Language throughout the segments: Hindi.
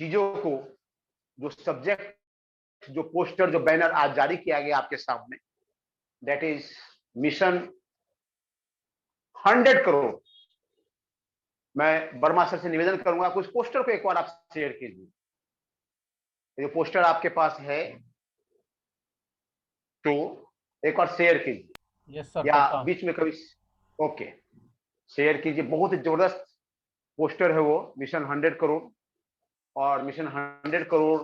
चीजों को, जो सब्जेक्ट, जो पोस्टर, जो बैनर आज जारी किया गया आपके सामने, दैट इज मिशन 100 करोड़। मैं वर्मा सर से निवेदन करूंगा कुछ पोस्टर को एक बार आप शेयर कीजिए। ये पोस्टर आपके पास है तो एक बार शेयर कीजिए, यस सर, या करता हूं। बीच में कभी। ओके, शेयर कीजिए। बहुत ही जबरदस्त पोस्टर है वो, मिशन 100 करोड़। और मिशन 100 करोड़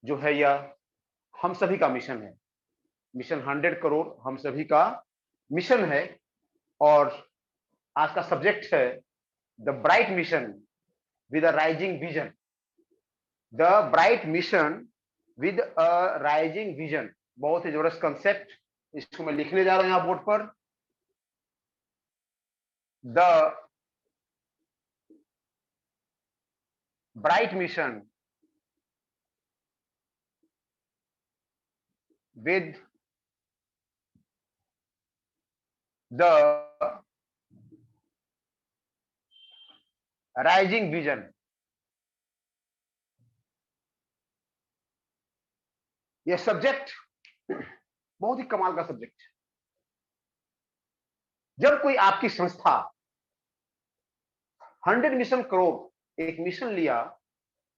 जो है यह हम सभी का मिशन है। मिशन 100 करोड़ हम सभी का मिशन है। और आज का सब्जेक्ट है the bright mission with a rising vision. The bright mission with a rising vision, बहुत ही जबरदस्त कंसेप्ट। इसको मैं लिखने जा रहा हूं यहां बोर्ड पर। The bright mission with the rising vision. यह सब्जेक्ट बहुत ही कमाल का सब्जेक्ट है। जब कोई आपकी संस्था 100 मिशन करोड़ एक मिशन लिया,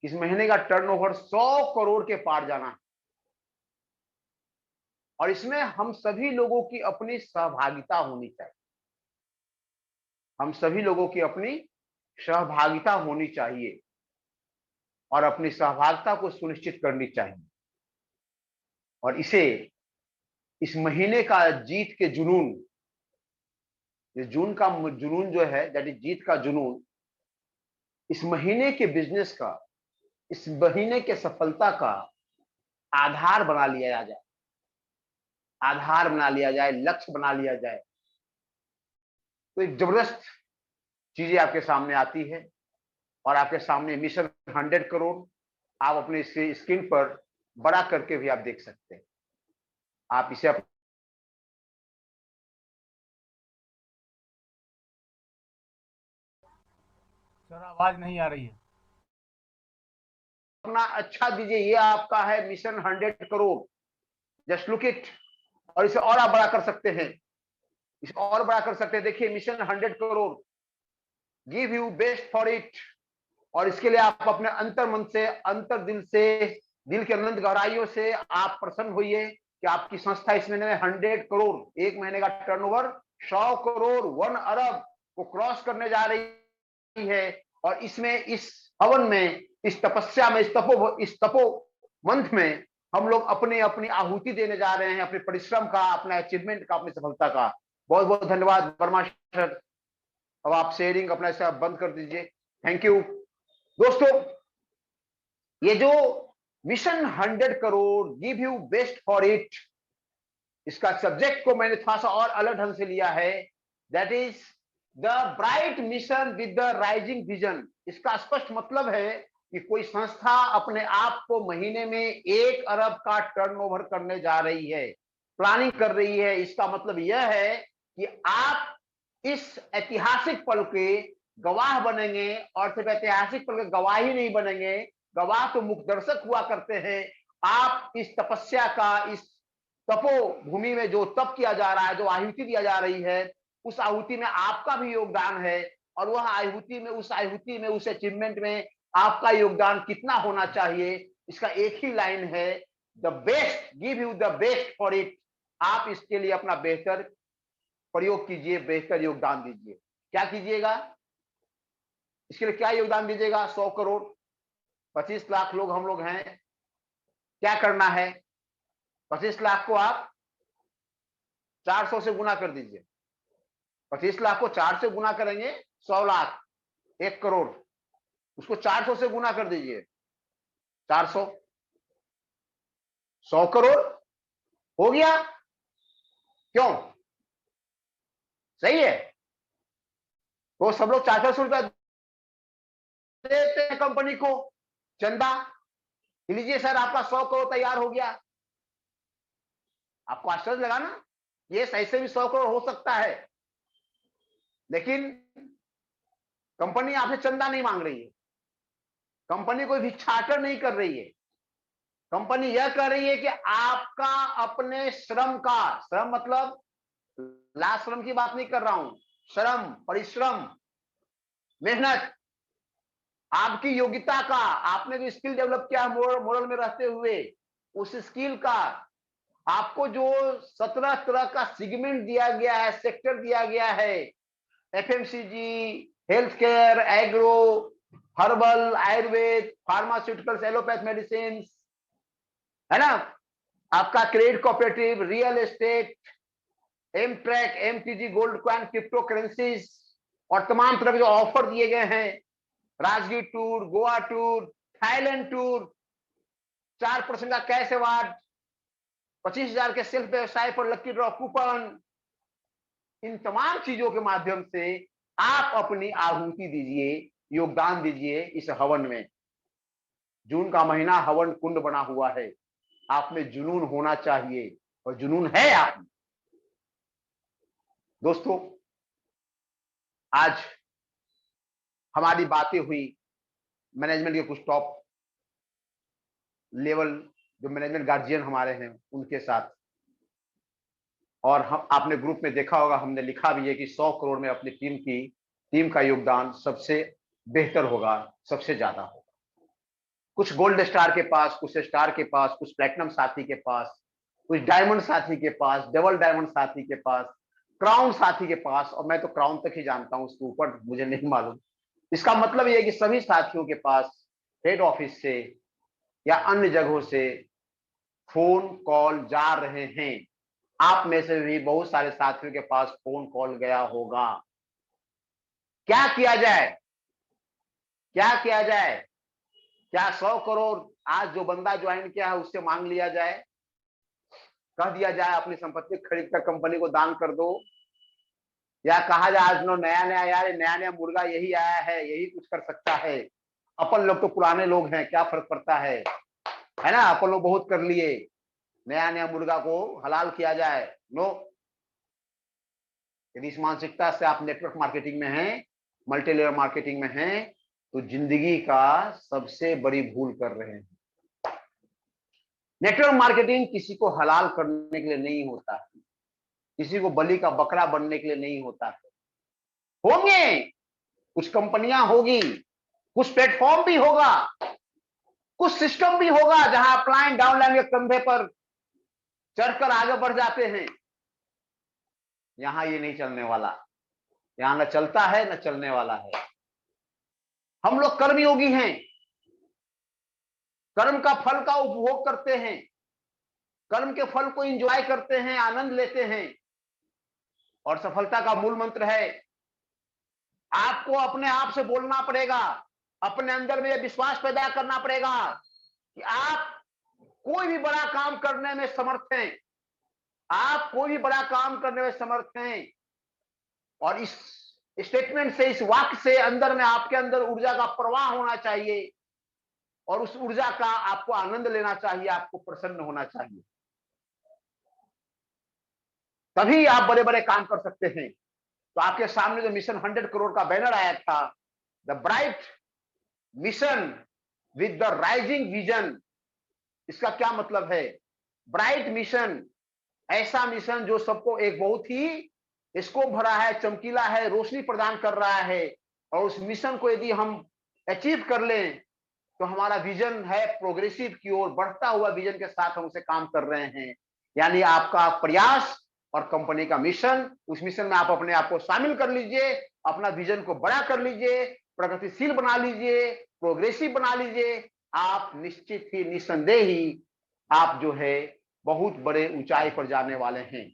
इस महीने का टर्नओवर 100 करोड़ के पार जाना है, और इसमें हम सभी लोगों की अपनी सहभागिता होनी चाहिए। हम सभी लोगों की अपनी सहभागिता होनी चाहिए और अपनी सहभागिता को सुनिश्चित करनी चाहिए। और इसे, इस महीने का जीत के जुनून, इस जून का जुनून जो है, दैट इज जीत का जुनून, इस महीने के बिजनेस का, इस महीने के सफलता का आधार बना लिया जाए। आधार बना लिया जाए, लक्ष्य बना लिया जाए। तो एक जबरदस्त चीजें आपके सामने आती है। और आपके सामने मिशन 100 करोड़ आप अपने स्क्रीन पर बड़ा करके भी आप देख सकते हैं। आप इसे सर आवाज नहीं आ रही है। अपना अच्छा दीजिए। ये आपका है mission 100 crore. Just look it. और इसे और आप बड़ा कर सकते हैं, इसे और बड़ा कर सकते हैं। देखिए, mission 100 crore, give you best for it. और इसके लिए आप अपने अंतर मन से, अंतर दिल से, दिल के अनंत गहराइयों से आप प्रसन्न होइए कि आपकी संस्था इस महीने में 100 करोड़, एक महीने का टर्नओवर 100 करोड़, 1 अरब को क्रॉस करने जा रही है। और इसमें, इस हवन में, इस तपस्या में, इस तपो मंथ में हम लोग अपने अपनी आहुति देने जा रहे हैं, अपने परिश्रम का, अपना अचीवमेंट का, अपनी सफलता का। बहुत बहुत धन्यवाद वर्मा सर। अब आप शेयरिंग अपना ऐसा बंद कर दीजिए। थैंक यू दोस्तों। ये जो mission 100 crore, give you best for it, इसका सब्जेक्ट को मैंने थोड़ा सा और अलग ढंग से लिया है। That is the bright mission with the rising vision. इसका स्पष्ट मतलब है कि कोई संस्था अपने आप को महीने में 1 अरब का टर्नओवर करने जा रही है, प्लानिंग कर रही है। इसका मतलब यह है कि आप इस ऐतिहासिक पल के गवाह बनेंगे। और सिर्फ ऐतिहासिक पल के गवाह ही नहीं बनेंगे, गवाह तो मुख्य दर्शक हुआ करते हैं। आप इस तपस्या का, इस तपो भूमि में जो तप किया जा रहा है, जो आहुति दिया जा रही है, उस आहुति में आपका भी योगदान है। और वह आहुति में, उस आहुति में, उस अचीवमेंट में आपका योगदान कितना होना चाहिए, इसका एक ही लाइन है, the best, give you the best for it. आप इसके लिए अपना बेहतर प्रयोग कीजिए, बेहतर योगदान दीजिए। क्या कीजिएगा इसके लिए, क्या योगदान दीजिएगा? 100 करोड़, 25 लाख लोग हम लोग हैं। क्या करना है? 25 लाख को आप 400 से गुना कर दीजिए। 25 लाख को 4 से गुना करेंगे 100 लाख, 1 करोड़। उसको 400 से गुना कर दीजिए, 400, 100 करोड़ हो गया। क्यों? सही है। तो सब लोग 400 रुपया देते हैं कंपनी को चंदा। लीजिए सर, आपका 100 करोड़ तैयार हो गया। आपको आश्चर्य लगा ना? ये ऐसे भी 100 करोड़ हो सकता है, लेकिन कंपनी आपसे चंदा नहीं मांग रही है। कंपनी कोई भिक्षाटन नहीं कर रही है। कंपनी यह कर रही है कि आपका अपने श्रम का, श्रम मतलब लाश श्रम की बात नहीं कर रहा हूं, श्रम, परिश्रम, मेहनत, आपकी योग्यता का, आपने जो स्किल डेवलप किया मॉडल में रहते हुए, उस स्किल का आपको जो 17 तरह का सेगमेंट दिया गया है, सेक्टर दिया गया है, FMCG, health care, agro, herbal, ayurveda, pharmaceuticals, allopath medicine, है ना, आपका credit cooperative, real estate, M track, MTG, gold coin, crypto currencies, और तमाम तरह के जो ऑफर दिए गए हैं, Rajgir tour, Goa tour, Thailand tour, 4% का कैश अवार्ड, 25,000 के सेल्फ व्यवसाय पर लकी ड्रॉ कूपन, इन तमाम चीजों के माध्यम से आप अपनी आहुति दीजिए, योगदान दीजिए इस हवन में। जून का महीना हवन कुंड बना हुआ है, आप में जुनून होना चाहिए और जुनून है आप में। दोस्तों, आज हमारी बातें हुई मैनेजमेंट के कुछ टॉप लेवल जो मैनेजमेंट गार्जियन हमारे हैं उनके साथ, और हम आपने ग्रुप में देखा होगा, हमने लिखा भी है कि 100 करोड़ में अपनी टीम का योगदान सबसे बेहतर होगा, सबसे ज्यादा होगा। कुछ गोल्ड स्टार के पास, कुछ स्टार के पास, कुछ प्लेटिनम साथी के पास, कुछ डायमंड साथी के पास, डबल डायमंड साथी के पास, क्राउन साथी के पास, और मैं तो क्राउन तक ही जानता हूं, उसके ऊपर मुझे नहीं मालूम। इसका मतलब यह है कि सभी साथियों के पास हेड ऑफिस से या अन्य जगहों से फोन कॉल जा रहे हैं। आप में से भी बहुत सारे साथियों के पास फोन कॉल गया होगा। क्या किया जाए, क्या किया जाए? क्या 100 करोड़ आज जो बंदा ज्वाइन किया है उससे मांग लिया जाए? कह दिया जाए अपनी संपत्ति खरीद कर कंपनी को दान कर दो? या कहा जाए आज नो नया नया यार, नया नया मुर्गा यही आया है, यही कुछ कर सकता है, अपन लोग तो पुराने लोग हैं, क्या फर्क पड़ता है ना, अपन लोग बहुत कर लिए, नया नया मुर्गा को हलाल किया जाए? नो। यदि इस मानसिकता से आप नेटवर्क मार्केटिंग में हैं, मल्टी लेवल मार्केटिंग में हैं, तो जिंदगी का सबसे बड़ी भूल कर रहे हैं। नेटवर्क मार्केटिंग किसी को हलाल करने के लिए नहीं होता है, किसी को बलि का बकरा बनने के लिए नहीं होता है। होंगे कुछ कंपनियां होगी, कुछ प्लेटफॉर्म भी होगा, कुछ सिस्टम भी होगा जहां अपलाइन डाउनलाइन के कंधे पर चढ़कर आगे बढ़ जाते हैं। यहां ये नहीं चलने वाला, यहां न चलता है न चलने वाला है। हम लोग कर्मयोगी हैं, कर्म का फल का उपभोग करते हैं, कर्म के फल को एंजॉय करते हैं, आनंद लेते हैं। और सफलता का मूल मंत्र है, आपको अपने आप से बोलना पड़ेगा, अपने अंदर में यह विश्वास पैदा करना पड़ेगा कि आप कोई भी बड़ा काम करने में समर्थ हैं, आप कोई भी बड़ा काम करने में समर्थ हैं। और इस स्टेटमेंट से, इस वाक्य से अंदर में आपके अंदर ऊर्जा का प्रवाह होना चाहिए, और उस ऊर्जा का आपको आनंद लेना चाहिए, आपको प्रसन्न होना चाहिए, तभी आप बड़े बड़े काम कर सकते हैं। तो आपके सामने जो मिशन 100 करोड़ का बैनर आया था, the bright mission with the rising vision, इसका क्या मतलब है? ब्राइट मिशन, ऐसा मिशन जो सबको एक बहुत ही स्कोप भरा है, चमकीला है, रोशनी प्रदान कर रहा है। और उस मिशन को यदि हम अचीव कर लें तो हमारा विजन है प्रोग्रेसिव की ओर, बढ़ता हुआ विजन के साथ हम उसे काम कर रहे हैं। यानी आपका प्रयास और कंपनी का मिशन, उस मिशन में आप अपने आप को शामिल कर लीजिए, अपना विजन को बड़ा कर लीजिए, प्रगतिशील बना लीजिए, प्रोग्रेसिव बना लीजिए। आप निश्चित ही, निस्संदेह ही आप जो है बहुत बड़े ऊंचाई पर जाने वाले हैं।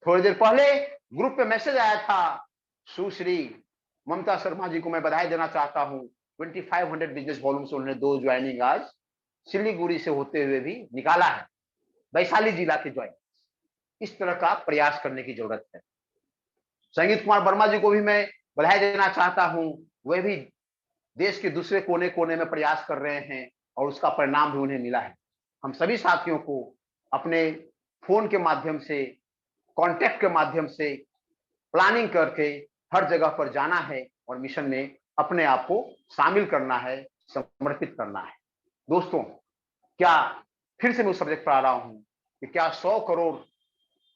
थोड़ी देर पहले ग्रुप पे मैसेज आया था, सुश्री ममता शर्मा जी को मैं बधाई देना चाहता हूं। 2500 बिजनेस वॉल्यूम से उन्होंने 2 ज्वाइनिंग आज सिलीगुड़ी से होते हुए भी निकाला है, वैशाली जिला के ज्वाइन। इस तरह का प्रयास करने की जरूरत है। संगीत कुमार वर्मा जी को भी मैं बधाई देना चाहता हूं, वे भी देश के दूसरे कोने कोने में प्रयास कर रहे हैं और उसका परिणाम भी उन्हें मिला है। हम सभी साथियों को अपने फोन के माध्यम से, कांटेक्ट के माध्यम से प्लानिंग करके हर जगह पर जाना है और मिशन में अपने आप को शामिल करना है, समर्पित करना है। दोस्तों, क्या फिर से मैं उस सब्जेक्ट पर आ रहा हूं कि क्या 100 करोड़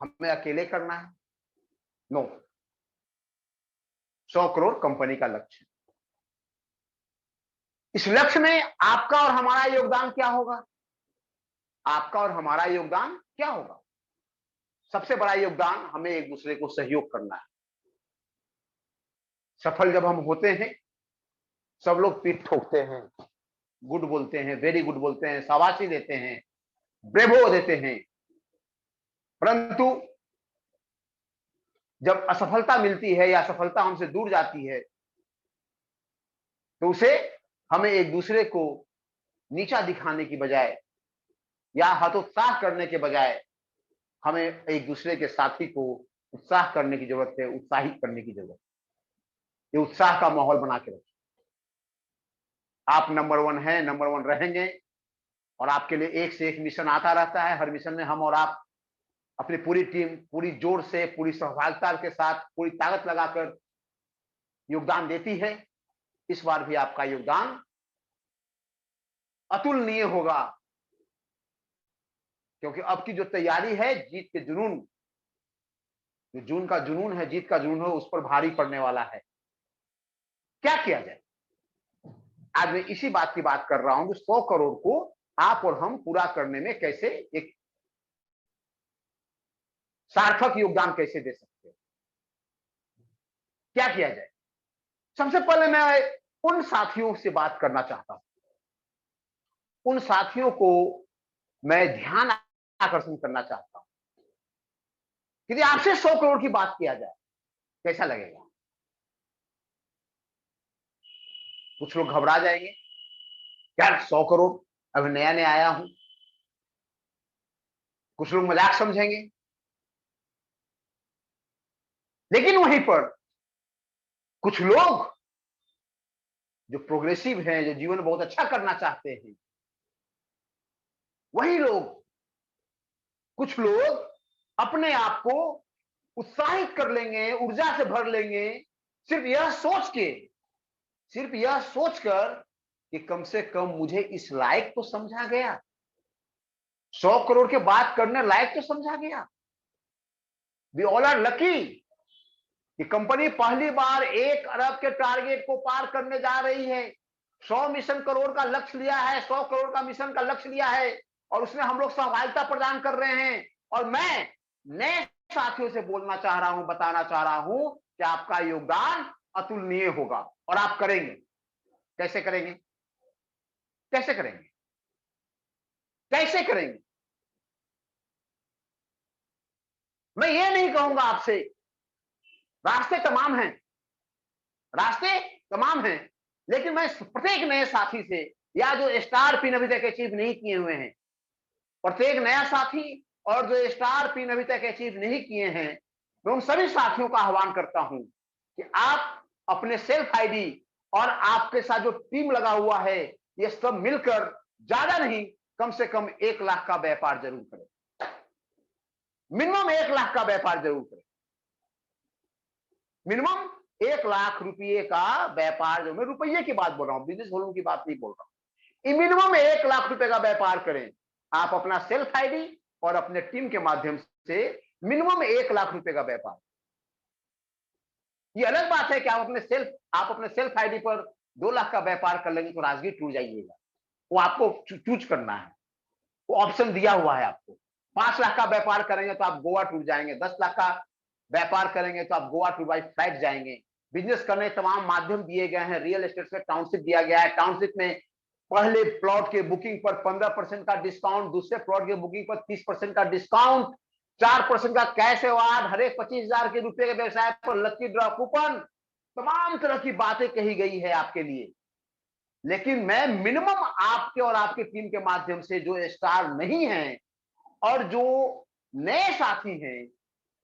हमें अकेले करना है? नो, 100 करोड़ कंपनी का लक्ष्य। इस लक्ष्य में आपका और हमारा योगदान क्या होगा? आपका और हमारा योगदान क्या होगा? सबसे बड़ा योगदान, हमें एक दूसरे को सहयोग करना है। सफल जब हम होते हैं, सब लोग पीठ ठोकते हैं, गुड बोलते हैं, वेरी गुड बोलते हैं, शाबाशी देते हैं, ब्रेवो देते हैं। परंतु जब असफलता मिलती है या असफलता हमसे दूर जाती है, तो उसे हमें एक दूसरे को नीचा दिखाने की बजाय या हतोत्साह करने के बजाय हमें एक दूसरे के साथी को उत्साह करने की जरूरत है, उत्साहित करने की जरूरत है। ये उत्साह का माहौल बना के रखें। आप नंबर 1 हैं, नंबर 1 रहेंगे, और आपके लिए एक से एक मिशन आता रहता है। हर मिशन में हम और आप अपनी पूरी टीम पूरी जोर से, पूरी सहभागिता के साथ, पूरी ताकत लगाकर योगदान देती है। इस बार भी आपका योगदान अतुलनीय होगा, क्योंकि अब की जो तैयारी है, जीत के जुनून, जो जून का जुनून है, जीत का जुनून है, उस पर भारी पड़ने वाला है। क्या किया जाए? आज मैं इसी बात की बात कर रहा हूं कि 100 करोड़ को आप और हम पूरा करने में कैसे एक सार्थक योगदान कैसे दे सकते हैं, क्या किया जाए? सबसे पहले मैं उन साथियों से बात करना चाहता हूं, उन साथियों को मैं ध्यान आकर्षण करना चाहता हूं। यदि आपसे 100 करोड़ की बात किया जाए, कैसा लगेगा? कुछ लोग घबरा जाएंगे, यार 100 करोड़, अभी नया नया आया हूं। कुछ लोग मजाक समझेंगे, लेकिन वहीं पर कुछ लोग जो प्रोग्रेसिव हैं, जो जीवन बहुत अच्छा करना चाहते हैं, वही लोग, कुछ लोग अपने आप को उत्साहित कर लेंगे, ऊर्जा से भर लेंगे, सिर्फ यह सोच के, सिर्फ यह सोचकर कि कम से कम मुझे इस लायक तो समझा गया, 100 करोड़ के बात करने लायक तो समझा गया। वी ऑल आर लकी कि कंपनी पहली बार 1 अरब के टारगेट को पार करने जा रही है। 100 मिशन करोड़ का लक्ष्य लिया है, 100 करोड़ का मिशन का लक्ष्य लिया है, और उसमें हम लोग सहभागिता प्रदान कर रहे हैं। और मैं नए साथियों से बोलना चाह रहा हूं, बताना चाह रहा हूं कि आपका योगदान अतुलनीय होगा, और आप करेंगे। कैसे करेंगे? कैसे करेंगे? कैसे करेंगे? मैं ये नहीं कहूंगा आपसे, रास्ते तमाम हैं, रास्ते तमाम हैं, लेकिन मैं प्रत्येक नए साथी से, या जो स्टार पिन अभी तक अचीव नहीं किए हुए हैं, प्रत्येक नया साथी और जो स्टार पिन अभी तक अचीव नहीं किए हैं, मैं उन सभी साथियों का आह्वान करता हूं कि आप अपने सेल्फ आईडी और आपके साथ जो टीम लगा हुआ है, ये सब मिलकर ज्यादा नहीं, कम से कम 1 लाख का व्यापार जरूर करें। मिनिमम 1 लाख का व्यापार जरूर करें। मिनिमम 1 लाख रुपये का व्यापार, जो मैं रुपये की बात बोल रहा हूं, बिजनेस वॉल्यूम की बात नहीं बोल रहा हूं। मिनिमम 1 लाख रुपए का व्यापार करें। आप अपना सेल्फ आईडी और अपने टीम के माध्यम से मिनिमम 1 लाख रुपए का व्यापार। ये अलग बात है कि आप अपने सेल्फ आईडी पर 2 लाख का व्यापार कर लेंगे तो राजगीर टूट जाइएगा, वो आपको चूज करना है, वो ऑप्शन दिया हुआ है आपको। 5 लाख का व्यापार करेंगे तो आप गोवा टूर जाएंगे, 10 लाख का व्यापार करेंगे तो आप गोवा टूर बाई फ्लाइट जाएंगे। बिजनेस करने तमाम माध्यम दिए गए हैं। रियल एस्टेट से टाउनशिप दिया गया है। टाउनशिप में पहले प्लॉट के बुकिंग पर 15% का डिस्काउंट, दूसरे प्लॉट के बुकिंग पर 30% का डिस्काउंट, 4% का कैश अवार्ड, हर एक 25,000 के रुपए के व्यवसाय पर लकी ड्रॉ कूपन, तमाम तरह की बातें कही गई है आपके लिए। लेकिन मैं मिनिमम आपके और आपकी टीम के माध्यम से जो स्टार नहीं है और जो नए साथी हैं,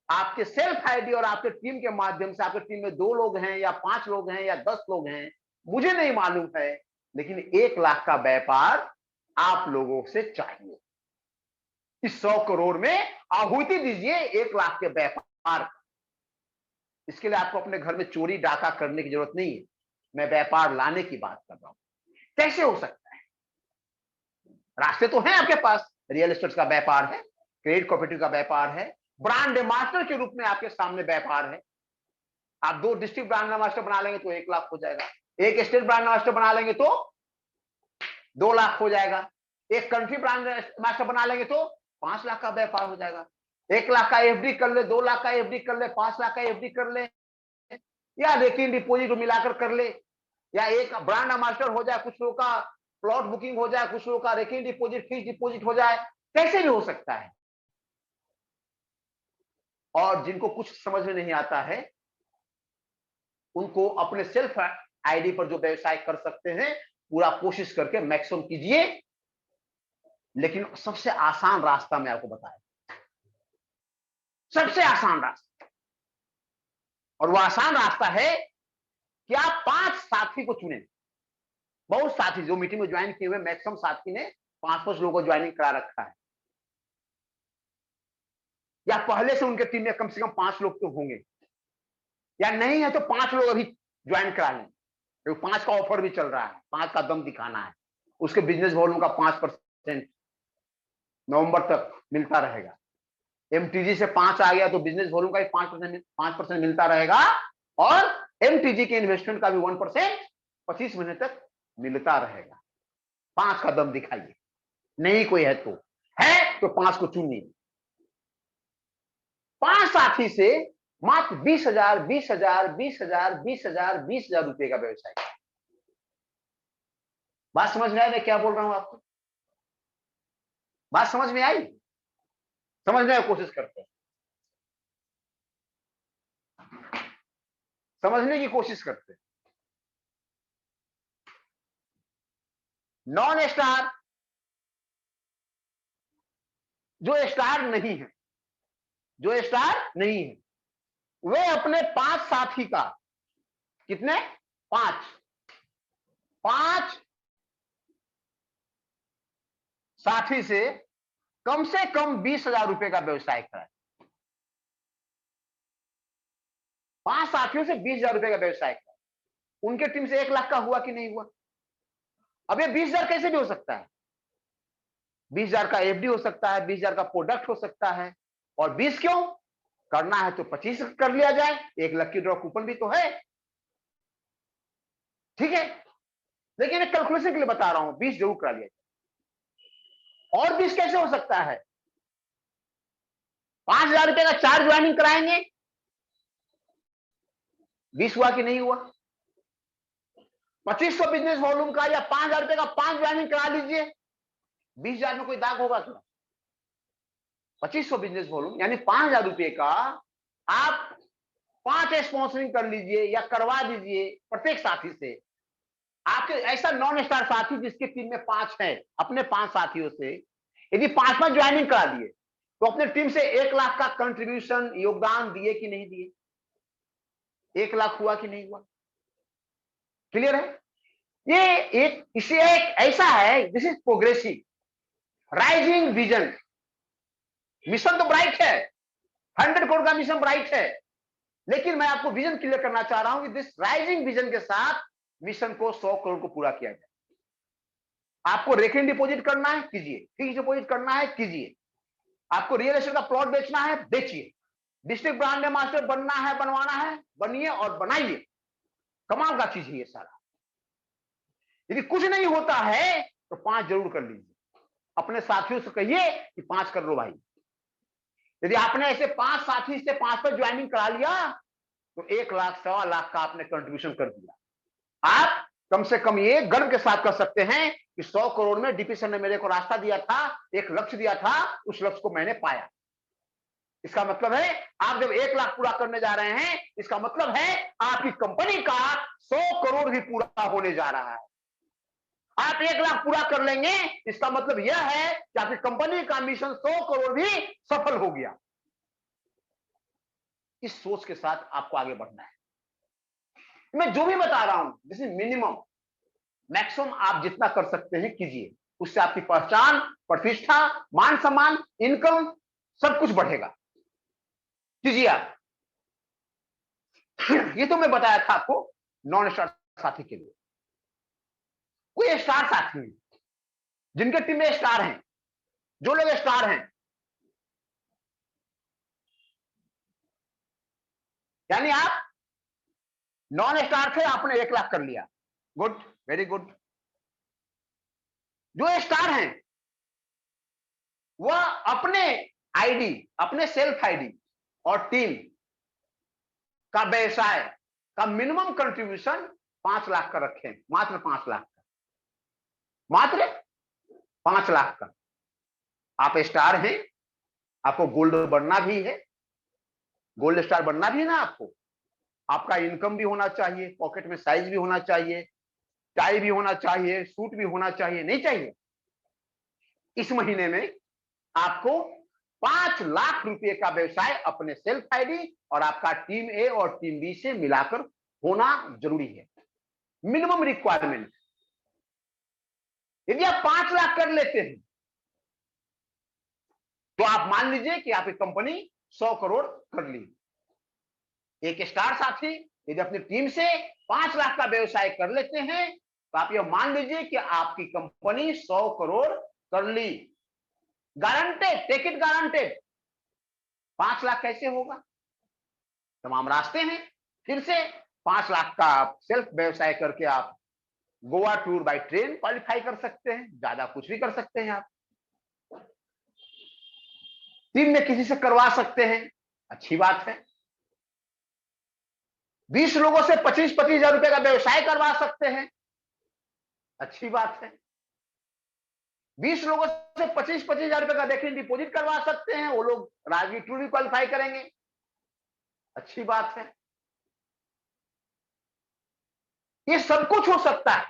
आपके सेल्फ आईडी और आपके टीम के माध्यम से, आपके टीम में 2 लोग हैं या 5 लोग हैं या 10 लोग हैं, मुझे नहीं मालूम है, लेकिन 1 लाख का व्यापार आप लोगों से चाहिए। इस 100 करोड़ में आहुति दीजिए 1 लाख के व्यापार। इसके लिए आपको अपने घर में चोरी डाका करने की जरूरत नहीं है। मैं व्यापार लाने की बात कर रहा हूं। कैसे हो सकता है? रास्ते तो हैं आपके पास, रियल एस्टेट का व्यापार है, क्रेडिट कोऑपरेटिव का व्यापार है, ब्रांड मास्टर के रूप में आपके सामने व्यापार है। आप 2 डिस्ट्रिक्ट ब्रांड मास्टर बना लेंगे तो 1 लाख हो जाएगा, एक स्टेट ब्रांड मास्टर बना लेंगे तो 2 लाख हो जाएगा, एक कंट्री ब्रांड मास्टर बना लेंगे तो 5 लाख का व्यापार हो जाएगा। 1 लाख का एफडी कर ले, 2 लाख का एफडी कर ले, 5 लाख का एफडी कर ले, या रेकिंग डिपोजिट मिलाकर कर ले, या एक ब्रांड मास्टर हो जाए, कुछ लोगों का प्लॉट बुकिंग हो जाए, कुछ लोगों का रेकिंग डिपोजिट, फिक्स डिपोजिट हो जाए, कैसे भी हो सकता है। और जिनको कुछ समझ में नहीं आता है उनको अपने सेल्फ आईडी पर जो व्यवसाय कर सकते हैं पूरा कोशिश करके मैक्सिमम कीजिए। लेकिन सबसे आसान रास्ता मैं आपको बताया, सबसे आसान रास्ता, और वो आसान रास्ता है कि आप 5 साथी को चुनें। बहुत साथी जो मीटिंग में ज्वाइन किए हुए मैक्सिमम साथी ने 5-5 लोगों को ज्वाइनिंग करा रखा है, या पहले से उनके टीम में कम से कम 5 लोग तो होंगे, या नहीं है तो 5 लोग अभी ज्वाइन करा लें, क्योंकि 5 का ऑफर भी चल रहा है, 5 का दम दिखाना है, उसके बिजनेस वॉल्यूम का 5% नवंबर तक मिलता रहेगा। एमटीजी से 5 आ गया तो बिजनेस वॉल्यूम का भी 5% मिलता रहेगा, और एमटीजी के इन्वेस्टमेंट का भी 1% 25 महीने तक मिलता रहेगा। 5 का दम दिखाइए, नहीं कोई है तो 5 को चुनिए। 5 साथी से मात्र 20,000 20,000 20,000 20,000 20,000 रुपए का व्यवसाय। बात समझ में आई मैं क्या बोल रहा हूं आपको? बात समझ में आई? समझने की कोशिश करते हैं, समझने की कोशिश करते हैं। नॉन स्टार जो स्टार नहीं है, जो स्टार नहीं है, वे अपने 5 साथी का, कितने? 5 साथी से कम 20,000 रुपए का व्यवसाय कराए। 5 साथियों से 20,000 रुपए का व्यवसाय कराए। उनके टीम से 1 लाख का हुआ कि नहीं हुआ? अब ये 20,000 कैसे भी हो सकता है? 20,000 का एफडी हो सकता है, 20,000 का प्रोडक्ट हो सकता है, और 20 क्यों करना है तो 25 कर लिया जाए, 1 लकी ड्रॉ कूपन भी तो है, ठीक है। लेकिन मैं कैलकुलेशन के लिए बता रहा हूं, 20 जरूर करा लिया जाए। और 20 कैसे हो सकता है? 5,000 रुपए का 4 ज्वाइनिंग कराएंगे, 20 हुआ कि नहीं हुआ? 2500 बिजनेस वॉल्यूम का या 5,000 रुपए का 5 ज्वाइनिंग करा लीजिए, 20,000 में कोई दाग होगा क्या? 2500 बिजनेस वॉल्यूम यानी 5,000 रुपए का आप 5 स्पॉन्सरिंग कर लीजिए या करवा दीजिए प्रत्येक साथी से। आपके ऐसा नॉन स्टार साथी जिसकी टीम में 5 है, अपने 5 साथियों से यदि 5 ज्वाइनिंग करा दिए तो अपने टीम से 1 लाख का कंट्रीब्यूशन योगदान दिए कि नहीं दिए? 1 लाख हुआ कि नहीं हुआ? क्लियर है? ये इसे एक ऐसा है, this is progressive rising vision. Mission तो ब्राइट है, 100 करोड़ का मिशन ब्राइट है, लेकिन मैं आपको विजन क्लियर करना चाह रहा हूं कि दिस राइजिंग विजन के साथ मिशन को 100 करोड़ को पूरा किया जाए। आपको रेकरिंग डिपॉजिट करना है कीजिए, फिक्स डिपॉजिट करना है कीजिए, आपको रियल एस्टेट का प्लॉट बेचना है बेचिए, डिस्ट्रिक्ट ब्रांड मास्टर बनना है बनवाना है बनिए और बनाइए। कमाल का चीज है ये सारा। यदि कुछ नहीं होता है तो 5 जरूर कर लीजिए, अपने साथियों से कहिए कि 5 कर लो भाई। यदि आपने ऐसे 5 साथी से 5 पर ज्वाइनिंग करा लिया तो 1 लाख 1.25 लाख का आपने कंट्रीब्यूशन कर दिया। आप कम से कम ये गर्व के साथ कर सकते हैं कि 100 करोड़ में डीपी सर ने मेरे को रास्ता दिया था, एक लक्ष्य दिया था, उस लक्ष्य को मैंने पाया। इसका मतलब है आप जब 1 लाख पूरा करने जा रहे हैं, इसका मतलब है आपकी कंपनी का 100 करोड़ भी पूरा होने जा रहा है। आप 1 लाख पूरा कर लेंगे, इसका मतलब यह है कि आपकी कंपनी का मिशन 100 करोड़ भी सफल हो गया। इस सोच के साथ आपको आगे बढ़ना है। मैं जो भी बता रहा हूं दिस इज मिनिमम, मैक्सिमम आप जितना कर सकते हैं कीजिए, उससे आपकी पहचान, प्रतिष्ठा, मान सम्मान, इनकम सब कुछ बढ़ेगा। कीजिए आप। ये तो मैं बताया था आपको नॉन स्टार साथी के लिए। कोई स्टार साथी हैं जिनके टीम में स्टार हैं, जो लोग स्टार हैं, यानी आप नॉन स्टार थे, आपने 1 लाख कर लिया, गुड, वेरी गुड। जो स्टार हैं वह अपने आईडी, अपने सेल्फ आईडी और टीम का व्यवसाय का मिनिमम कंट्रीब्यूशन 5 लाख का रखें, मात्र 5 लाख का, मात्र 5 लाख का। आप स्टार हैं, आपको गोल्ड बनना भी है, गोल्ड स्टार बनना भी है ना आपको। आपका इनकम भी होना चाहिए, पॉकेट में साइज भी होना चाहिए, टाई भी होना चाहिए, सूट भी होना चाहिए, नहीं चाहिए? इस महीने में आपको 5 लाख रुपए का व्यवसाय अपने सेल्फ आईडी और आपका टीम ए और टीम बी से मिलाकर होना जरूरी है, मिनिमम रिक्वायरमेंट। यदि आप 5 लाख कर लेते हैं तो आप मान लीजिए कि आपकी कंपनी 100 करोड़ कर ली। एक स्टार साथी यदि अपनी टीम से 5 लाख का व्यवसाय कर लेते हैं तो आप यह मान लीजिए कि आपकी कंपनी 100 करोड़ कर ली। Guaranteed, take it guaranteed. 5 lakh कैसे होगा? तमाम रास्ते हैं। फिर से 5 लाख का सेल्फ व्यवसाय करके आप Goa tour by train qualify कर सकते हैं, ज्यादा कुछ भी कर सकते हैं। आप टीम में किसी से करवा सकते हैं, अच्छी बात है। 20 लोगों से 25-25 हजार रुपए का व्यवसाय करवा सकते हैं, अच्छी बात है। 20 लोगों से 25-25 हजार रुपए का देखिए डिपॉजिट करवा सकते हैं, वो लोग राजगीर टूर भी क्वालिफाई करेंगे, अच्छी बात है। ये सब कुछ हो सकता है,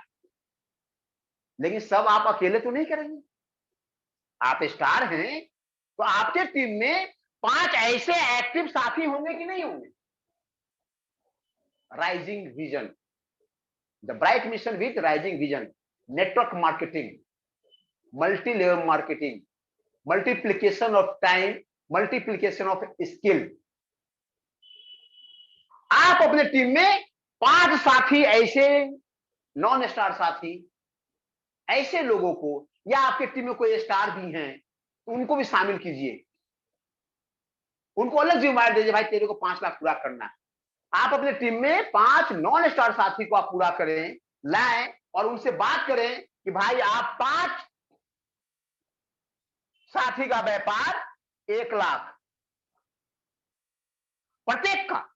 लेकिन सब आप अकेले तो नहीं करेंगे। आप स्टार हैं तो आपके टीम में 5 ऐसे एक्टिव साथी होंगे कि नहीं होंगे? Rising vision, the bright mission with rising vision, network marketing, multi level marketing, multiplication of time, multiplication of skill. आप अपने टीम में 5 साथी ऐसे नॉन स्टार साथी, ऐसे लोगों को, या आपके टीम में कोई स्टार भी हैं तो उनको भी शामिल कीजिए, उनको अलग जिम्मेदारी दीजिए, भाई तेरे को 5 लाख पूरा करना है। आप अपने टीम में 5 नॉन स्टार साथी को आप पूरा करें, लाएं और उनसे बात करें कि भाई आप 5 साथी का व्यापार 1 लाख, प्रत्येक का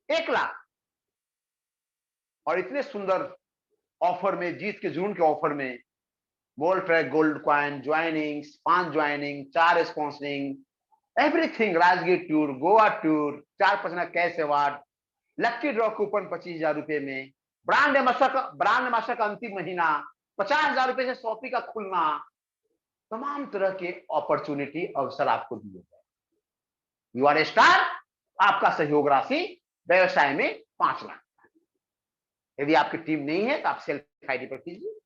1 लाख। और इतने सुंदर ऑफर में, जीत के जून के ऑफर में, gold track, gold coin, joining, 5 joining, 4 sponsoring, everything, Rajgir tour, Goa tour, 4% cash award, लक्की ड्रॉ कूपन 25,000 रुपए में, ब्रांड एम्बेसडर का अंतिम महीना, 50,000 रुपए से शॉपी का खुलना, तमाम तरह के अपॉर्चुनिटी, अवसर आपको दिए गए। यू आर ए स्टार, आपका सहयोग राशि व्यवसाय में 5 लाख। यदि आपकी टीम नहीं है तो आप सेल्फ आईडी पर कीजिए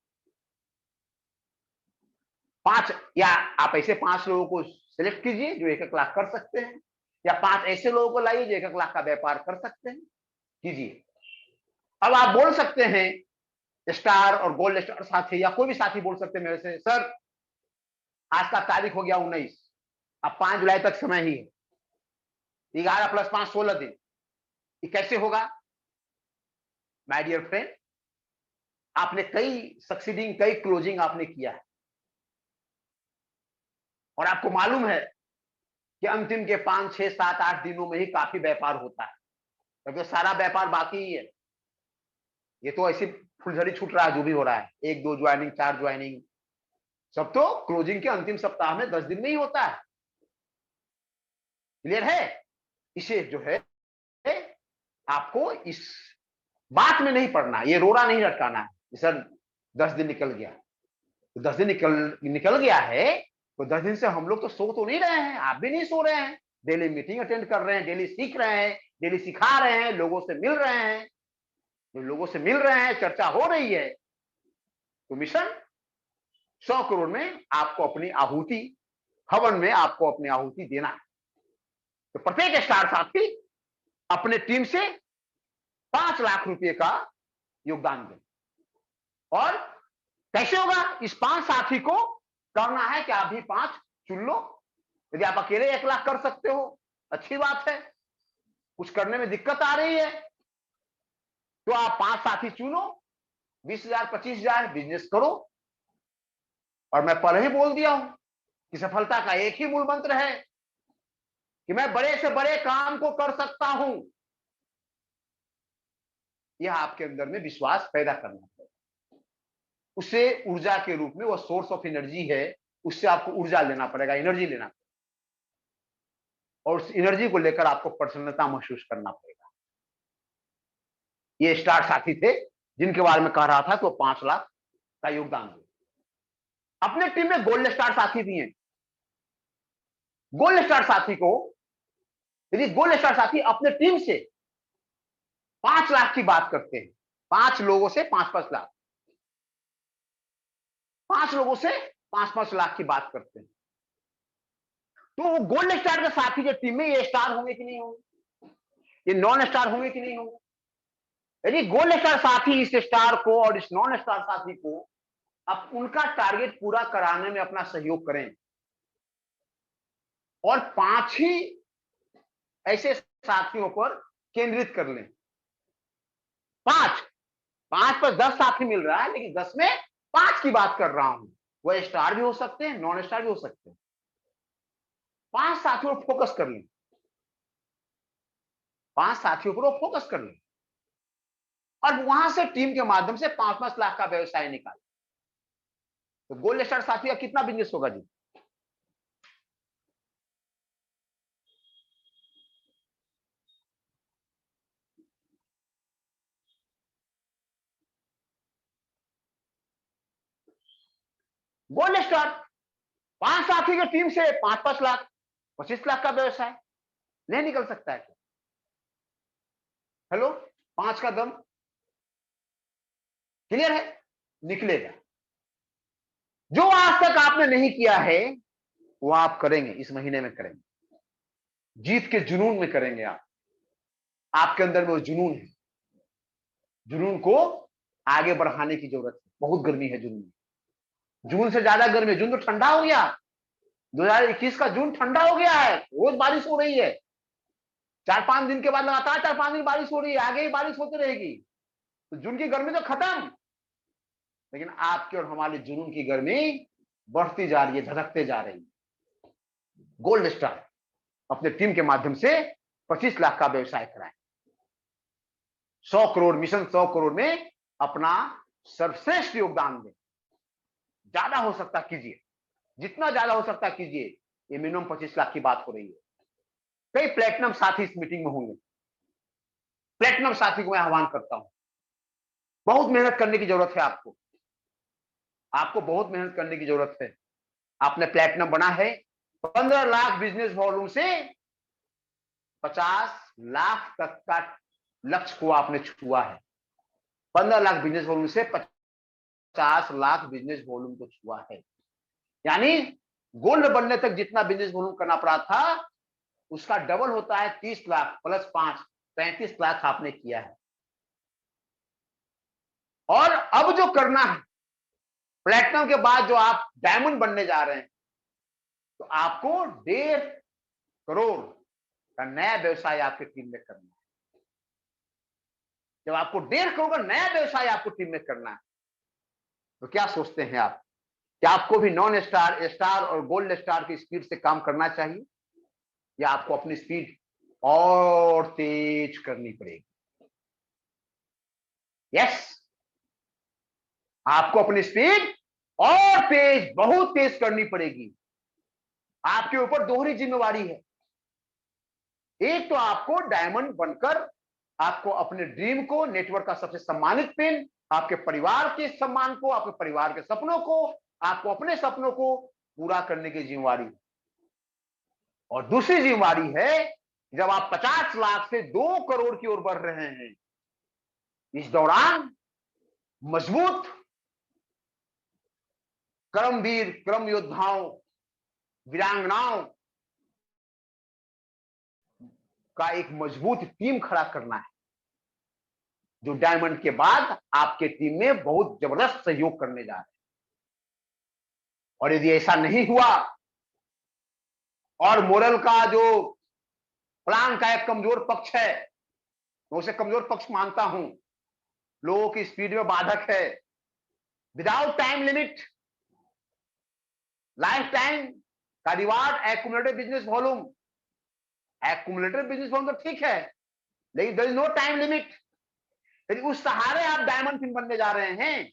5, या आप ऐसे 5 लोगों को सिलेक्ट कीजिए जो 1-1 लाख कर सकते हैं, या 5 ऐसे लोगों को लाइए जो 1-1 लाख का व्यापार कर सकते हैं, कीजिए। अब आप बोल सकते हैं स्टार और गोल्ड स्टार साथी, या कोई भी साथी बोल सकते हैं मेरे से, सर आज का तारीख हो गया 19, अब 5 जुलाई तक समय ही है, 11 + 5 16 दिन, ये कैसे होगा? माय डियर फ्रेंड, आपने कई क्लोजिंग आपने किया है और आपको मालूम है कि अंतिम के 5, 6, 7, 8 दिनों में ही काफी व्यापार होता है, क्योंकि सारा व्यापार बाकी ही है। ये तो ऐसी फुलझड़ी छूट रहा है जो भी हो रहा है, 1, 2 ज्वाइनिंग, 4 ज्वाइनिंग, सब तो क्लोजिंग के अंतिम सप्ताह में 10 दिन में ही होता है। क्लियर है? इसे जो है आपको इस बात में नहीं पड़ना, ये रोड़ा नहीं लटकाना है सर 10 दिन निकल गया, तो 10 दिन निकल गया है तो 10 दिन से हम लोग तो सो तो नहीं रहे हैं, आप भी नहीं सो रहे हैं, डेली मीटिंग अटेंड कर रहे हैं, डेली सीख रहे हैं, डेली सिखा रहे हैं, लोगों से मिल रहे हैं, लोगों से मिल रहे हैं, चर्चा हो रही है, तो मिशन 100 करोड़ में आपको अपनी आहुति, हवन में आपको अपनी आहुति देना है। तो प्रत्येक स्टार साथी अपने टीम से 5 लाख रुपए का योगदान दें और कैसे होगा? इस 5 साथी को करना है कि आप भी 5 चुन लो। यदि आप अकेले 1 लाख कर सकते हो, अच्छी बात है। कुछ करने में दिक्कत आ रही है तो आप 5 साथी चुनो, 20,000 25,000 बिजनेस करो। और मैं पहले ही बोल दिया हूं कि सफलता का एक ही मूल मंत्र है कि मैं बड़े से बड़े काम को कर सकता हूं। यह आपके अंदर में विश्वास पैदा करना है। उसे ऊर्जा के रूप में, वो सोर्स ऑफ एनर्जी है, उससे आपको ऊर्जा लेना पड़ेगा, एनर्जी लेना पड़ेगा। और उस एनर्जी को लेकर आपको प्रसन्नता महसूस करना पड़ेगा। ये स्टार साथी थे जिनके बारे में कह रहा था तो 5 लाख का योगदान दिया। अपने टीम में गोल्ड स्टार साथी भी हैं। गोल्ड स्टार साथी को, यदि गोल्ड स्टार साथी अपने टीम से 5 लाख की बात करते हैं, 5 लोगों से 5-5 लाख, 5 लोगों से 5-5 लाख की बात करते हैं, तो वो गोल्ड स्टार के साथी के टीम में ये स्टार होंगे कि नहीं होंगे? ये नॉन स्टार होंगे कि नहीं होंगे? यदि गोल्ड स्टार साथी इस स्टार को और इस नॉन स्टार साथी को अब उनका टारगेट पूरा कराने में अपना सहयोग करें और 5 ही ऐसे साथियों पर केंद्रित कर लें। 5 पर 10 साथी मिल रहा है, लेकिन 10 में 5 की बात कर रहा हूं। वह स्टार भी हो सकते हैं, नॉन स्टार भी हो सकते हैं। 5 साथियों पर फोकस कर लें, 5 साथियों पर फोकस कर लें और वहां से टीम के माध्यम से 5-5 लाख का व्यवसाय निकालें। तो गोल्ड स्टार साथी का कितना बिजनेस होगा जी? गोल्ड स्टार 5 साथी की टीम से 5-5 लाख, 25 लाख का व्यवसाय नहीं निकल सकता है? हेलो, 5 का दम क्लियर है? निकलेगा। जो आज तक आपने नहीं किया है वो आप करेंगे, इस महीने में करेंगे। जीत के जुनून में करेंगे आप। आपके अंदर में वो जुनून है। जुनून को आगे बढ़ाने की जरूरत है। बहुत गर्मी है जून में, जून से ज्यादा गर्मी है। जून तो ठंडा हो गया, 2021 का जून ठंडा हो गया है, रोज बारिश हो रही है। 4-5 दिन के बाद लगातार 4-5 दिन बारिश हो रही है, आगे ही बारिश होती रहेगी। तो जून की गर्मी तो खत्म, लेकिन आपके और हमारे जुनून की गर्मी बढ़ती जा रही है, धधकते जा रही है। गोल्ड स्टार अपने टीम के माध्यम से 25 लाख का व्यवसाय कराएं। 100 करोड़ मिशन, 100 करोड़ में अपना सर्वश्रेष्ठ योगदान दें। ज्यादा हो सकता कीजिए, जितना ज्यादा हो सकता कीजिए। ये मिनिमम 25 लाख की बात हो रही है। कई प्लेटिनम साथी इस मीटिंग में होंगे। प्लेटिनम साथी को मैं आह्वान करता हूं। बहुत मेहनत करने की जरूरत है आपको, आपको बहुत मेहनत करने की जरूरत है। आपने प्लेटिनम बना है, 15 लाख बिजनेस वॉल्यूम से 50 लाख तक का लक्ष्य को आपने छुआ है। 15 लाख बिजनेस वॉल्यूम से 50 लाख बिजनेस वॉल्यूम को छुआ है। यानी गोल्ड बनने तक जितना बिजनेस वॉल्यूम करना पड़ा था उसका डबल होता है। 30 लाख प्लस 5, 35 लाख आपने किया है। और अब जो करना है, प्लेटिनम के बाद जो आप डायमंड बनने जा रहे हैं, तो आपको 1.5 करोड़ का नया व्यवसाय आपकी टीम में करना है। जब आपको 1.5 करोड़ का नया व्यवसाय आपको टीम में करना है, तो क्या सोचते हैं आप? क्या आपको भी नॉन स्टार, स्टार और गोल्ड स्टार की स्पीड से काम करना चाहिए, या आपको अपनी स्पीड और तेज करनी पड़ेगी? यस, आपको अपनी स्पीड और तेज, बहुत तेज करनी पड़ेगी। आपके ऊपर दोहरी जिम्मेवारी है। एक तो आपको डायमंड बनकर आपको अपने ड्रीम को, नेटवर्क का सबसे सम्मानित पिन, आपके परिवार के सम्मान को, आपके परिवार के सपनों को, आपको अपने सपनों को पूरा करने की जिम्मेवारी है। और दूसरी जिम्मेवारी है, जब आप 50 लाख से 2 करोड़ की ओर बढ़ रहे हैं, इस दौरान मजबूत कर्मवीर, कर्म योद्धाओं, वीरांगनाओं का एक मजबूत टीम खड़ा करना है, जो डायमंड के बाद आपके टीम में बहुत जबरदस्त सहयोग करने जा रहे हैं। और यदि ऐसा नहीं हुआ और मोरल का जो प्लान का एक कमजोर पक्ष है, मैं उसे कमजोर पक्ष मानता हूं, लोगों की स्पीड में बाधक है, without time limit, lifetime का reward, accumulated business volume, accumulated business volume तो ठीक है, लेकिन there is no time limit. यदि उस सहारे आप डायमंड पिन बनने जा रहे हैं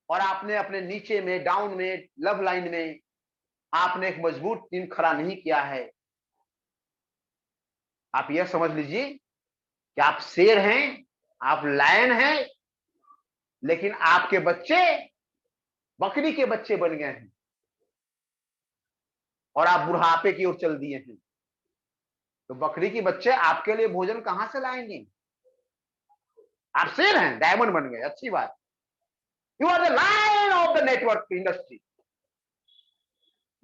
और आपने अपने नीचे में, डाउन में, लव लाइन में आपने एक मजबूत टीम खड़ा नहीं किया है, आप यह समझ लीजिए कि आप शेर हैं, आप लायन हैं, लेकिन आपके बच्चे बकरी के बच्चे बन गए हैं और आप बुढ़ापे की ओर चल दिए हैं। तो बकरी के बच्चे आपके लिए भोजन कहां से लाएंगे? आप शेर हैं, डायमंड बन गए, अच्छी बात। You are the lion of the network industry.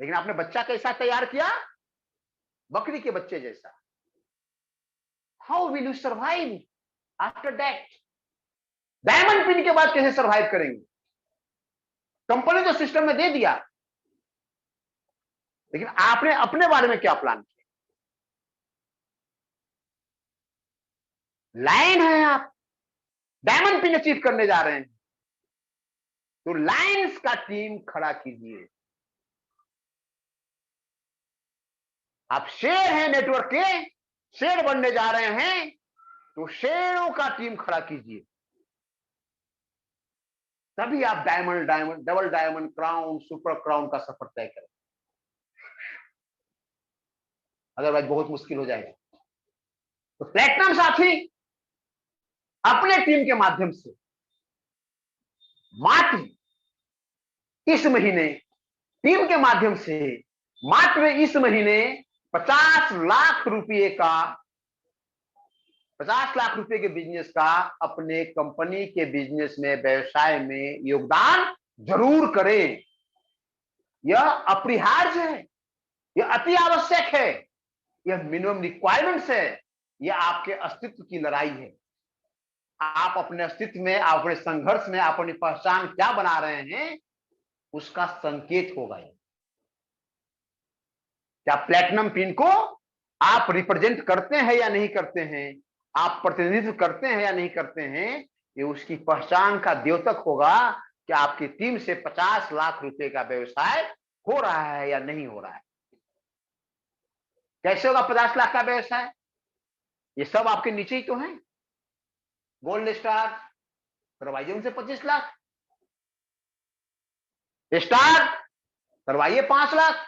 लेकिन आपने बच्चा कैसा तैयार किया? बकरी के बच्चे जैसा। How will you survive after that? Diamond pin के बाद कैसे सर्वाइव करेंगे? कंपनी तो सिस्टम में दे दिया, लेकिन आपने अपने बारे में क्या प्लान किया? लाइन है, आप डायमंड पिन अचीव करने जा रहे हैं, तो लाइन्स का टीम खड़ा कीजिए। आप शेर हैं नेटवर्क के, शेर बनने जा रहे हैं, तो शेरों का टीम खड़ा कीजिए, तभी आप diamond, diamond, double diamond, crown, super crown का सफर तय करें। अदरवाइज बहुत मुश्किल हो जाएगा। तो प्लेटिनम साथी अपने टीम के माध्यम से मात्र इस महीने, टीम के माध्यम से मात्र इस महीने 50 लाख रुपए का, 50 लाख रुपए के बिजनेस का अपने कंपनी के बिजनेस में, व्यवसाय में योगदान जरूर करें। यह अपरिहार्य है, यह अति आवश्यक है, यह मिनिमम रिक्वायरमेंट्स है, यह आपके अस्तित्व की लड़ाई है। आप अपने अस्तित्व में, अपने संघर्ष में अपनी पहचान क्या बना रहे हैं, उसका संकेत होगा। क्या प्लेटिनम पिन को आप रिप्रेजेंट करते हैं या नहीं करते हैं, आप प्रतिनिधित्व करते हैं या नहीं करते हैं, ये उसकी पहचान का द्योतक होगा कि आपकी टीम से 50 लाख रुपए का व्यवसाय हो रहा है या नहीं हो रहा है। कैसे होगा 50 लाख का व्यवसाय? ये सब आपके नीचे ही तो हैं। गोल्ड स्टार करवाइए उनसे 25 लाख, स्टार करवाइए 5 लाख,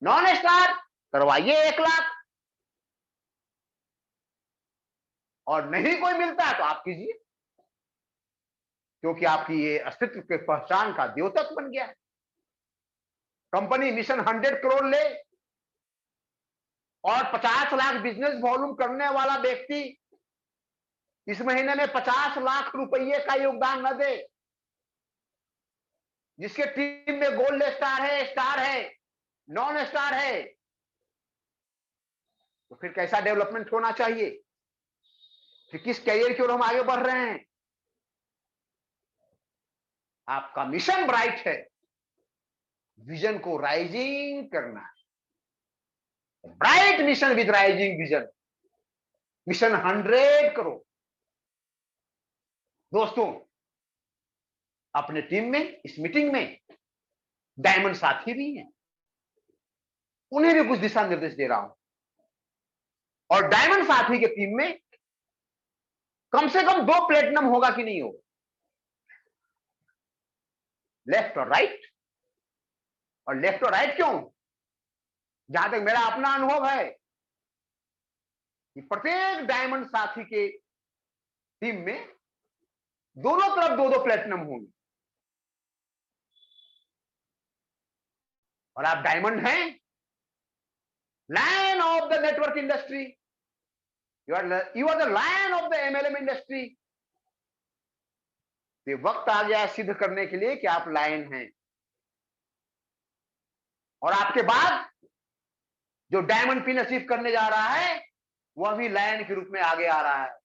नॉन स्टार करवाइए 1 लाख, और नहीं कोई मिलता है तो आप कीजिए, क्योंकि आपकी ये अस्तित्व के पहचान का द्योतक बन गया है। कंपनी मिशन 100 करोड़ ले और 50 लाख बिजनेस वॉल्यूम करने वाला व्यक्ति इस महीने में 50 लाख रुपये का योगदान न दे, जिसके टीम में गोल्ड स्टार है, नॉन स्टार है, तो फिर कैसा डेवलपमेंट होना चाहिए? फिर किस कैरियर की ओर हम आगे बढ़ रहे हैं? आपका मिशन ब्राइट है, विजन को राइजिंग करना है। Bright mission with rising vision, mission 100 crore. दोस्तों, अपने टीम में, इस मीटिंग में डायमंड साथी भी हैं, उन्हें भी कुछ दिशा निर्देश दे रहा हूं। और डायमंड साथी के टीम में कम से कम 2 प्लेटिनम होगा कि नहीं होगा, लेफ्ट और राइट। और लेफ्ट और राइट क्यों? जहां तक मेरा अपना अनुभव है कि प्रत्येक डायमंड साथी के टीम में दोनों तरफ 2-2 प्लेटिनम होंगे। और आप डायमंड हैं, lion of the network industry, you are the lion of the MLM industry. ये वक्त आ गया सिद्ध करने के लिए कि आप लायन हैं, और आपके बाद जो डायमंड पिन अचीव करने जा रहा है वह भी लायन के रूप में आगे आ रहा है।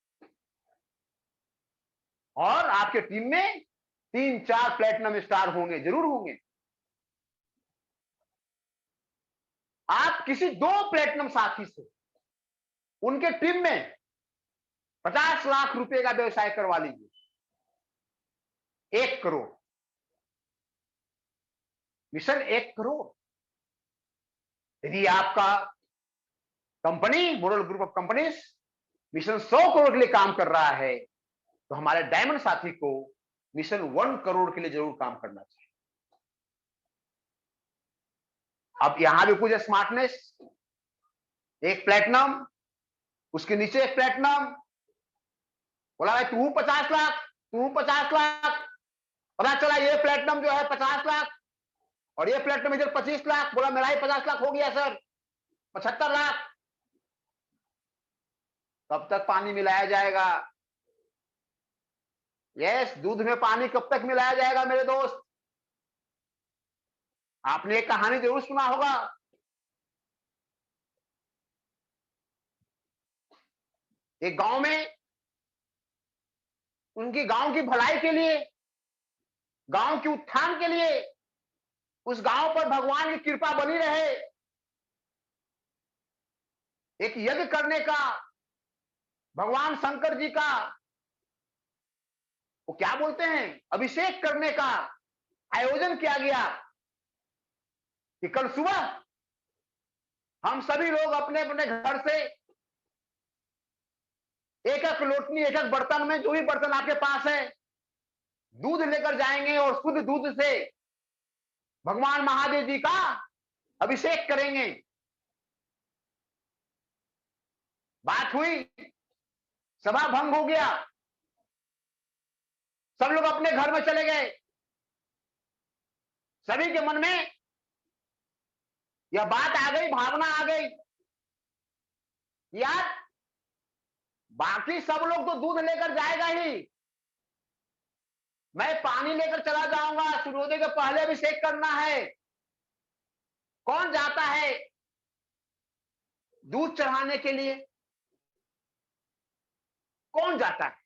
और आपके टीम में 3-4 प्लेटिनम स्टार होंगे, जरूर होंगे। आप किसी 2 प्लेटिनम साथी से उनके टीम में 50 लाख रुपए का व्यवसाय करवा लीजिए, 1 करोड़, मिशन 1 करोड़। यदि आपका company moral group of companies mission 100 crore के लिए काम कर रहा है, तो हमारे डायमंड साथी को मिशन 1 करोड़ के लिए जरूर काम करना चाहिए। अब यहां भी कुछ स्मार्टनेस, एक प्लेटिनम, उसके नीचे एक प्लेटिनम, बोला भाई तू 50 लाख, तू 50 लाख, पता चला ये प्लेटिनम जो है 50 लाख और ये प्लेटिनम इधर 25 लाख, बोला मेरा ही 50 लाख हो गया सर, 75 लाख। कब तक पानी मिलाया जाएगा? यस, दूध में पानी कब तक मिलाया जाएगा मेरे दोस्त? आपने एक कहानी जरूर सुना होगा, एक गांव में उनकी गांव की भलाई के लिए, गांव के उत्थान के लिए, उस गांव पर भगवान की कृपा बनी रहे, एक यज्ञ करने का, भगवान शंकर जी का, वो क्या बोलते हैं, अभिषेक करने का आयोजन किया गया कि कल सुबह हम सभी लोग अपने अपने घर से एक एक लोटनी, एक एक बर्तन में, जो भी बर्तन आपके पास है, दूध लेकर जाएंगे और शुद्ध दूध से भगवान महादेव जी का अभिषेक करेंगे। बात हुई, सभा भंग हो गया, सब लोग अपने घर में चले गए। सभी के मन में यह बात आ गई, भावना आ गई, यार बाकी सब लोग तो दूध लेकर जाएगा ही, मैं पानी लेकर चला जाऊंगा, सूर्योदय के पहले अभिषेक करना है। कौन जाता है दूध चढ़ाने के लिए? कौन जाता है?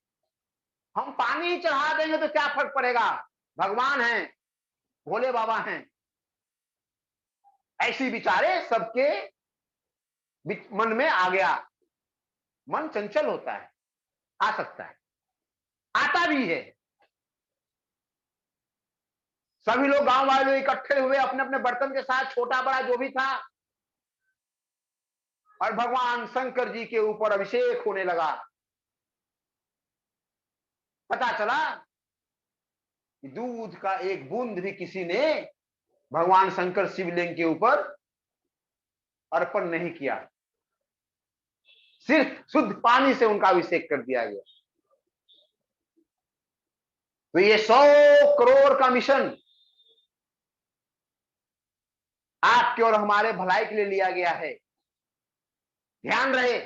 हम पानी ही चढ़ा देंगे तो क्या फर्क पड़ेगा, भगवान हैं, भोले बाबा हैं। ऐसी विचारे सबके मन में आ गया। मन चंचल होता है, आ सकता है, आता भी है। सभी लोग गांव वाले लोग इकट्ठे हुए अपने अपने बर्तन के साथ, छोटा बड़ा जो भी था, और भगवान शंकर जी के ऊपर अभिषेक होने लगा। पता चला कि दूध का एक बूंद भी किसी ने भगवान शंकर शिवलिंग के ऊपर अर्पण नहीं किया, सिर्फ शुद्ध पानी से उनका अभिषेक कर दिया गया। तो ये 100 करोड़ का मिशन आपके और हमारे भलाई के लिए लिया गया है। ध्यान रहे,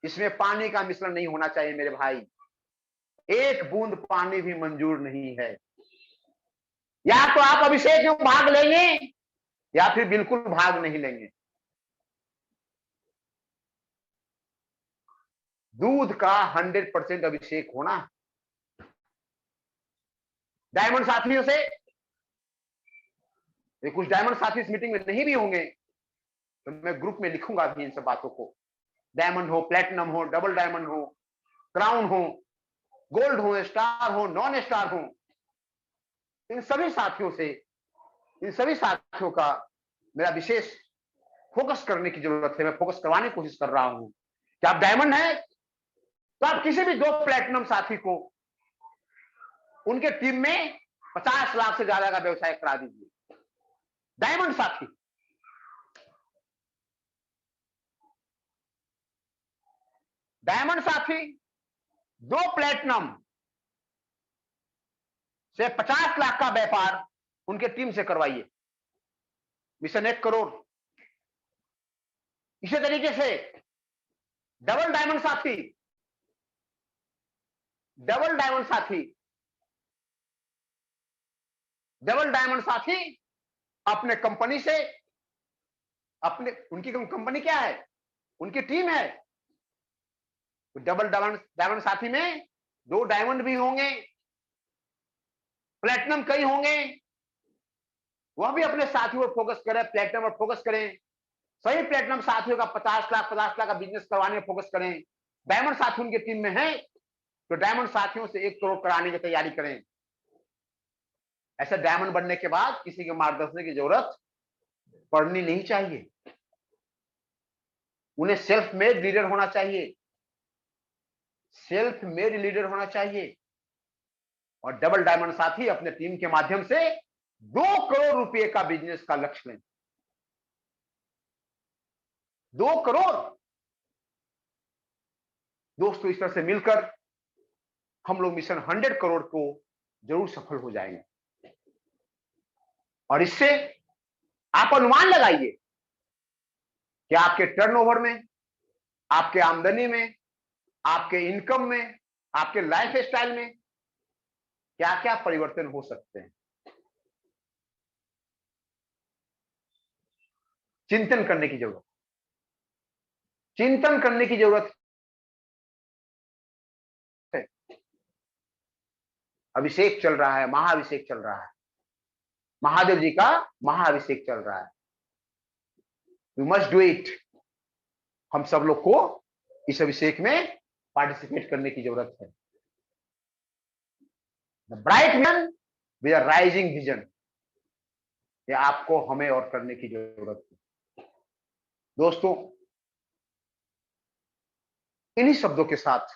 इसमें पानी का मिश्रण नहीं होना चाहिए मेरे भाई, एक बूंद पानी भी मंजूर नहीं है। या तो आप अभिषेक में भाग लेंगे या फिर बिल्कुल भाग नहीं लेंगे। दूध का 100% अभिषेक होना। डायमंड साथियों से, कुछ डायमंड साथी इस मीटिंग में नहीं भी होंगे तो मैं ग्रुप में लिखूंगा भी इन सब बातों को। डायमंड हो, प्लेटिनम हो, डबल डायमंड हो, क्राउन हो, गोल्ड हो, स्टार हो, नॉन स्टार हो, इन सभी साथियों से, इन सभी साथियों का मेरा विशेष फोकस करने की जरूरत है। मैं फोकस करवाने की कोशिश कर रहा हूं कि आप डायमंड है तो आप किसी भी 2 प्लेटिनम साथी को उनके टीम में 50 लाख से ज्यादा का व्यवसाय करा दीजिए। डायमंड साथी, डायमंड साथी 2 प्लेटिनम से 50 लाख का व्यापार उनके टीम से करवाइए, मिशन 1 करोड़। इसी तरीके से डबल डायमंड साथी, डबल डायमंड साथी, डबल डायमंड साथी अपने कंपनी से, अपने, उनकी कंपनी क्या है, उनकी टीम है, तो डबल डायमंड साथी में 2 डायमंड भी होंगे, प्लेटिनम कई होंगे, वह भी अपने साथियों पर फोकस करें, प्लेटिनम पर फोकस करें। सही प्लेटिनम साथियों का 50 लाख का बिजनेस करवाने में फोकस करें। डायमंड साथी उनके टीम में है तो डायमंड साथियों से 1 करोड़ कराने की तैयारी करें। ऐसा डायमंड बनने के बाद किसी के मार्गदर्शन की जरूरत पड़नी नहीं चाहिए। उन्हें सेल्फ मेड लीडर होना चाहिए, सेल्फ मेड लीडर होना चाहिए। और डबल डायमंड साथी अपने टीम के माध्यम से 2 करोड़ रुपए का बिजनेस का लक्ष्य लें। 2 करोड़। दोस्तों, इस तरह से मिलकर हम लोग मिशन 100 करोड़ को जरूर सफल हो जाएंगे। और इससे आप अनुमान लगाइए कि आपके टर्नओवर में, आपके आमदनी में, आपके इनकम में, आपके लाइफ स्टाइल में क्या क्या परिवर्तन हो सकते हैं। चिंतन करने की जरूरत, चिंतन करने की जरूरत है। अभिषेक चल रहा है, महाअभिषेक चल रहा है, महादेव जी का महाअभिषेक चल रहा है। You must do it. हम सब लोग को इस अभिषेक में पार्टिसिपेट करने की जरूरत है। Bright man with a rising vision, ये आपको हमें और करने की जरूरत है। दोस्तों, इन्हीं शब्दों के साथ